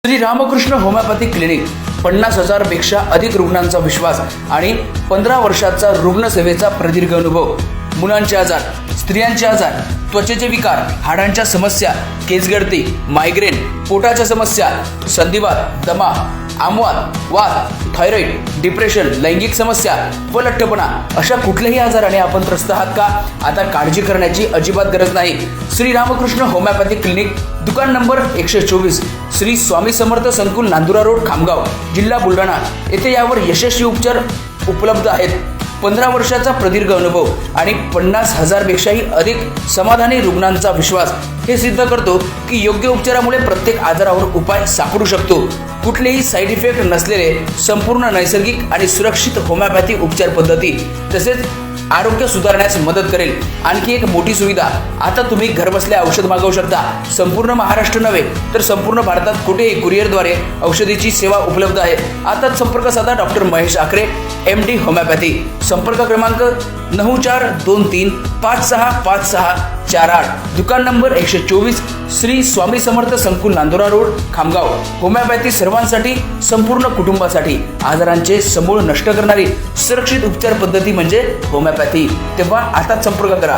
Shri Ramakrishna homeopathic clinic 50,000 पेक्षा अधिक रुग्णांचा विश्वास आणि 15 वर्षाचा रुग्णसेवेचा प्रदीर्घ अनुभव। मुलांचे आजार, स्त्रियांचे आजार, त्वचेचे विकार, हाडांच्या समस्या, केसगळती, मायग्रेन, पोटाच्या समस्या, संधिवात, दमा, आमवात, वात, थायरॉइड, डिप्रेशन, लैंगिक समस्या व लठ्ठपणा अशा कुठल्याही आजाराने आपण त्रस्त आहात का? आता काळजी करण्याची अजिबात गरज नाही। श्री रामकृष्ण होमिओपॅथिक क्लिनिक, दुकान नंबर 124, श्री स्वामी समर्थ संकुल, नांदुरा रोड, खामगाव, जिल्हा बुलढाणा येथे यावर यशस्वी उपचार उपलब्ध आहेत। 15 वर्षाचा प्रदीर्घ अनुभव आणि 50,000 पेक्षाही अधिक समाधानी रुग्णांचा विश्वास हे सिद्ध करतो की योग्य उपचारामुळे प्रत्येक आजारावर उपाय सापडू शकतो। कुठलेही साईड इफेक्ट नसलेले संपूर्ण नैसर्गिक आणि सुरक्षित होमिओपॅथिक उपचार पद्धती तसेच आरोग्य सुधारण्यास मदत करेल। आणखी एक मोठी सुविधा, आता तुम्ही घरबसल्या औषध मागवू शकता। संपूर्ण महाराष्ट्र नव्हे तर संपूर्ण भारतात कुठेही कुरिअरद्वारे औषधीची सेवा उपलब्ध आहे। आता संपर्क साधा doctor Mahesh Akhare, MD homeopathy. संपर्क क्रमांक 9423565648, दुकान नंबर 124, श्री स्वामी समर्थ संकुल, नांदुरा रोड, खामगाव। होमिओपॅथी सर्वांसाठी, संपूर्ण कुटुंबासाठी। आजारांचे समूळ नष्ट करणारी सुरक्षित उपचार पद्धती म्हणजे होमिओपॅथी। तेव्हा आता संपर्क करा।